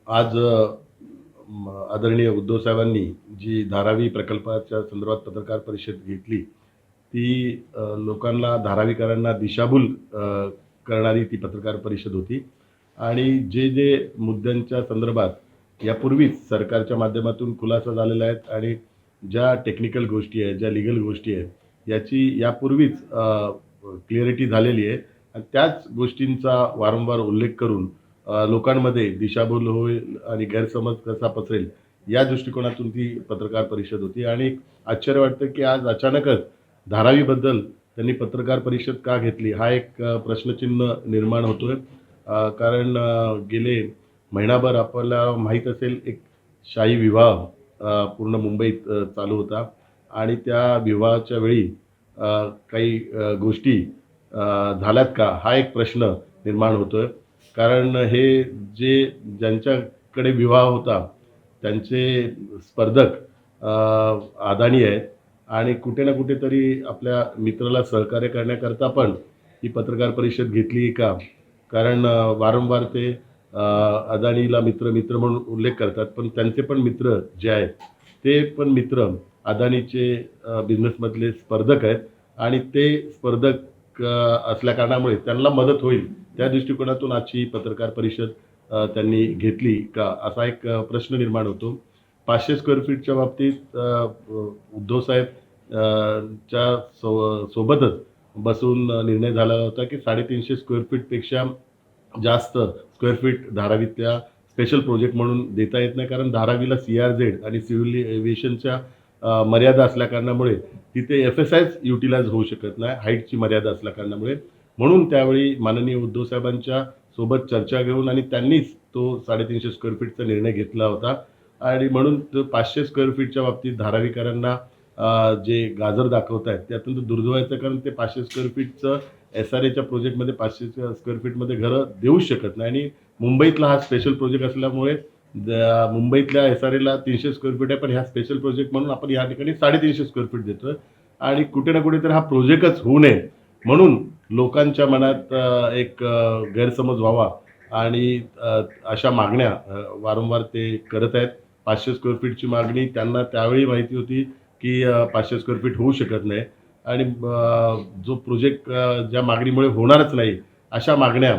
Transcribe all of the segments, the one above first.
आज आदरणीय उद्धव साहेबांनी जी धारावी प्रकल्पाच्या संदर्भात पत्रकार परिषद घेतली ती लोकांना धारावीकरांना दिशाभूल करणारी ती पत्रकार परिषद होती आणि जे जे मुद्द्यांच्या संदर्भात यापूर्वीच सरकारच्या माध्यमातून खुलासा झालेला आहेत आणि ज्या टेक्निकल गोष्टी आहेत ज्या लीगल गोष्टी आहेत याची यापूर्वीच क्लिअरिटी झालेली आहे आणि त्याच गोष्टींचा वारंवार उल्लेख करून लोकांमध्ये दिशाभूल होईल आणि गैरसमज कसा पसरेल या दृष्टिकोनातून ती पत्रकार परिषद होती आणि आश्चर्य वाटतं की आज अचानकच धारावीबद्दल त्यांनी पत्रकार परिषद का घेतली हा एक प्रश्नचिन्ह निर्माण होतोय. कारण गेले महिनाभर आपल्याला माहीत असेल एक शाही विवाह पूर्ण मुंबईत चालू होता आणि त्या विवाहाच्या वेळी काही गोष्टी झाल्यात का हा एक प्रश्न निर्माण होतोय. कारण हे जे ज्यांच्याकडे विवाह होता त्यांचे स्पर्धक अदानी आहेत आणि कुठे ना कुठेतरी आपल्या मित्राला सहकार्य करण्याकरता पण ही पत्रकार परिषद घेतली का? कारण वारंवार ते अदानीला मित्र मित्र म्हणून उल्लेख करतात पण त्यांचे पण मित्र जे आहेत ते पण मित्र अदानीचे बिझनेसमधले स्पर्धक आहेत आणि ते स्पर्धक असल्या कारणामुळे त्यांना मदत होईल त्या दृष्टिकोनातून आजची ही पत्रकार परिषद त्यांनी घेतली का असा एक प्रश्न निर्माण होतो. 500 स्क्वेअर फीटच्या बाबतीत उद्धव साहेब च्या सोबतच बसून निर्णय झाला होता की 350 स्क्वेअर फीटपेक्षा जास्त स्क्वेअर फीट धारावीतल्या स्पेशल प्रोजेक्ट म्हणून देता येत नाही. कारण धारावीला CRZ आणि सिव्हिल एव्हिएशनच्या मर्यादा असल्या कारणामुळे तिथे FSIच युटिलाइज होऊ शकत नाही हाईटची मर्यादा असल्या कारणामुळे. म्हणून त्यावेळी माननीय उद्धव साहेबांच्या सोबत चर्चा घेऊन आणि त्यांनीच तो 350 स्क्वेअर फीटचा निर्णय घेतला होता आणि म्हणून तो 500 स्क्वेअर फीटच्या बाबतीत धारावीकरांना जे गाजर दाखवत आहेत ते अत्यंत दुर्दैव आहे. कारण ते 500 स्क्वेअर फीटचं SRAच्या प्रोजेक्टमध्ये 500 स्क्वेअर फीटमध्ये घरं देऊच शकत नाही आणि मुंबईतला हा स्पेशल प्रोजेक्ट असल्यामुळे मुंबईतल्या SRAला 300 स्क्वेअर फीट आहे पण ह्या स्पेशल प्रोजेक्ट म्हणून आपण या ठिकाणी 350 स्क्वेअर फीट देतोय आणि कुठे ना कुठेतरी हा प्रोजेक्टच होऊ नये म्हणून लोकांच्या मनात एक गैरसमज व्हावा आणि अशा मागण्या वारंवार ते करत आहेत. 500 स्क्वेअर फीटची मागणी त्यांना त्यावेळी माहिती होती की 500 स्क्वेअर फीट होऊ शकत नाही आणि जो प्रोजेक्ट ज्या मागणीमुळे होणारच नाही अशा मागण्या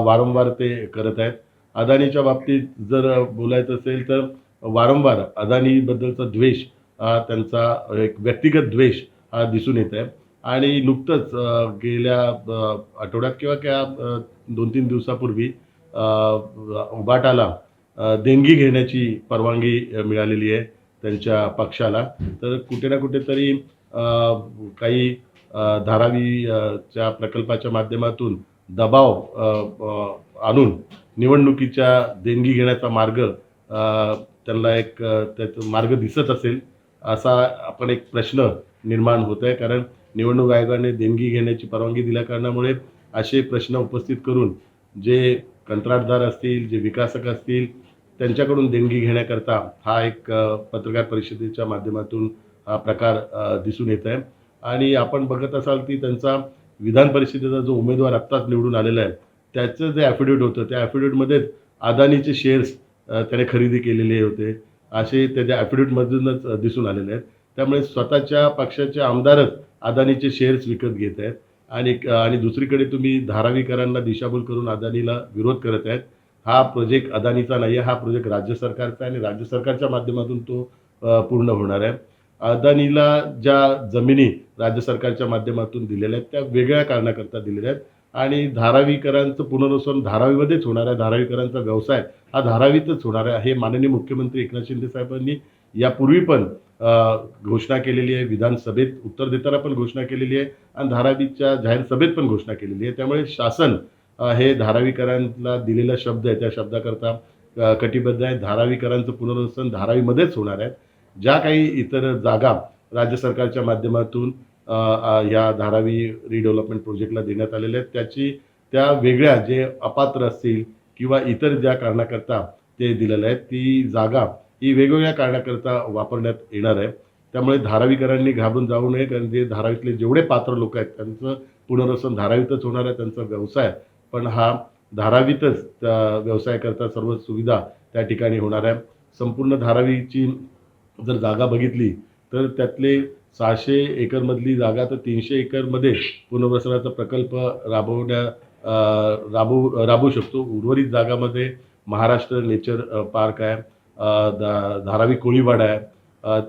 वारंवार ते करत आहेत. अदानीच्या बाबतीत जर बोलायचं असेल तर वारंवार अदानीबद्दलचा द्वेष त्यांचा एक व्यक्तिगत द्वेष हा दिसून येत आहे आणि नुकतंच गेल्या आठवड्यात किंवा क्या 2-3 दिवसापूर्वी उबाटाला देणगी घेण्याची परवानगी मिळालेली आहे त्यांच्या पक्षाला. तर कुठे ना कुठेतरी काही धारावीच्या प्रकल्पाच्या माध्यमातून दबाव आणून निवडणुकीच्या देणगी घेण्याचा मार्ग त्यांना एक त्याचा मार्ग दिसत असेल असा आपण एक प्रश्न निर्माण होत आहे. कारण निवडणूक आयोगाने देणगी घेण्याची परवानगी दिल्या कारणामुळे असे प्रश्न उपस्थित करून जे कंत्राटदार असतील जे विकासक असतील त्यांच्याकडून देणगी घेण्याकरता हा एक पत्रकार परिषदेच्या माध्यमातून हा प्रकार दिसून येत आहे. आणि आपण बघत असाल की त्यांचा विधान परिषदेचा जो उमेदवार आत्ताच निवडून आलेला आहे त्याचं जे ॲफिडेविट होतं त्या ॲफिडेविटमध्येच अदानीचे शेअर्स त्याने खरेदी केलेले होते असे त्याच्या ॲफिडेविटमधूनच दिसून आलेले आहेत. त्यामुळे स्वतःच्या पक्षाचे आमदारच अदानीचे शेअर्स विकत घेत आहेत आणि दुसरीकडे तुम्ही धारावीकरांना दिशाभूल करून अदानीला विरोध करत आहेत. हा प्रोजेक्ट अदानीचा नाही आहे, हा प्रोजेक्ट राज्य सरकारचा आहे आणि राज्य सरकारच्या माध्यमातून तो पूर्ण होणार आहे. अदानीला ज्या जमिनी राज्य सरकारच्या माध्यमातून दिलेल्या आहेत त्या वेगळ्या कारणाकरता दिलेल्या आहेत आणि धारावीकरांचं पुनर्वसन धारावीमध्येच होणार आहे. धारावीकरांचा व्यवसाय हा धारावीतच होणार आहे हे माननीय मुख्यमंत्री एकनाथ शिंदे साहेबांनी यापूर्वी पण घोषणा केलेली आहे. विधानसभेत उत्तर देताना पण घोषणा केलेली आहे आणि धारावीच्या जाहीर सभेत पण घोषणा केलेली आहे. त्यामुळे शासन हे धारावीकरांना दिलेला शब्द आहे त्या शब्दाकरता कटिबद्ध आहे. धारावीकरांचं पुनर्वसन धारावीमध्येच होणार आहे. ज्या काही इतर जागा राज्य सरकारच्या माध्यमातून या धारावी रिडेव्हलपमेंट प्रोजेक्टला देण्यात आलेल्या आहेत त्याची त्या वेगळ्या जे अपात्र असतील किंवा इतर ज्या कारणाकरता ते दिलेलं आहे ती जागा ही वेगवेगळ्या कारणाकरता वापरण्यात येणार आहे. त्यामुळे धारावीकरांनी घाबरून जाऊ नये कारण जे धारावीतले जेवढे पात्र लोक आहेत त्यांचं पुनर्वसन धारावीतच होणार आहे. त्यांचा व्यवसाय पण हा धारावीतच त्या व्यवसायाकरता सर्व सुविधा त्या ठिकाणी होणार आहे. संपूर्ण धारावीची जर जागा बघितली तर त्यातले 600 एकरमधली जागा तर 300 एकरमध्ये पुनर्वसनाचा प्रकल्प राबवू शकतो. उर्वरित जागामध्ये महाराष्ट्र नेचर पार्क आहे, धारावी कोळीवाडा आहे,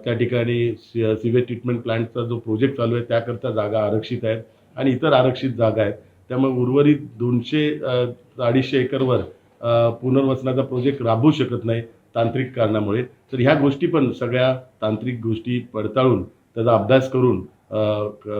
त्या ठिकाणी सिवेज ट्रीटमेंट प्लांटचा जो प्रोजेक्ट चालू आहे त्याकरता जागा आरक्षित आहेत आणि इतर आरक्षित जागा आहेत. त्यामुळे उर्वरित 200-250 एकरवर पुनर्वसनाचा प्रोजेक्ट राबवू शकत नाही तांत्रिक कारणामुळे. तर ह्या गोष्टी पण सगळ्या तांत्रिक गोष्टी पडताळून त्याचा अभ्यास करून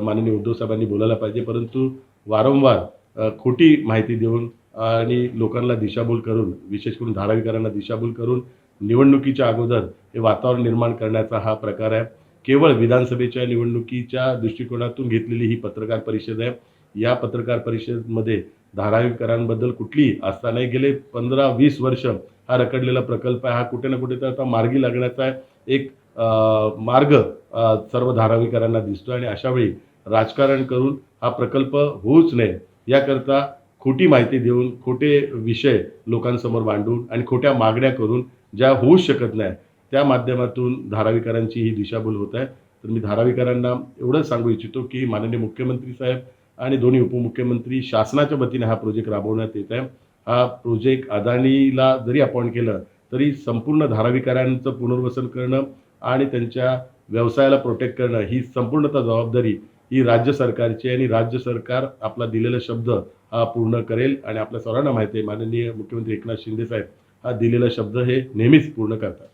माननीय उद्धव साहेबांनी बोलायला पाहिजे. परंतु वारंवार खोटी माहिती देऊन आणि लोकांना दिशाभूल करून, विशेष करून धारावीकरांना दिशाभूल करून निवडणुकीच्या अगोदर हे वातावरण निर्माण करण्याचा हा प्रकार आहे. केवळ विधानसभेच्या निवडणुकीच्या दृष्टिकोनातून घेतलेली ही पत्रकार परिषद आहे. या पत्रकार परिषदेमध्ये धारावीकरांबद्दल कुठलीही आस्था नाही. गेले 15-20 वर्ष हा रखडलेला प्रकल्प आहे. हा कुठे ना कुठे तर आता मार्गी लागण्याचा एक मार्ग सर्व धारावीकरांना दिसतो आणि अशावेळी राजकारण करून हा प्रकल्प होऊच नये याकरता खोटी माहिती देऊन, खोटे विषय लोकांसमोर मांडून आणि खोट्या मागण्या करून ज्या होऊच शकत नाही, त्या माध्यमातून धारावीकरांची ही दिशाभूल होत आहे. तर मी धारावीकरांना एवढंच सांगू इच्छितो की माननीय मुख्यमंत्री साहेब आणि दोन्ही उपमुख्यमंत्री शासनाच्या वतीने हा प्रोजेक्ट राबवण्यात येत आहे. हा प्रोजेक्ट अदानीला जरी अपॉइंट केलं तरी संपूर्ण धारावीकरांचं पुनर्वसन करणं आणि त्यांच्या व्यवसायाला प्रोटेक्ट करणं ही संपूर्णतः जबाबदारी ही राज्य सरकारची आहे आणि राज्य सरकार आपला दिलेला शब्द हा पूर्ण करेल आणि आपल्या सर्वांना माहिती आहे माननीय मुख्यमंत्री एकनाथ शिंदे साहेब हा दिलेला शब्द हे नेहमीच पूर्ण करतात.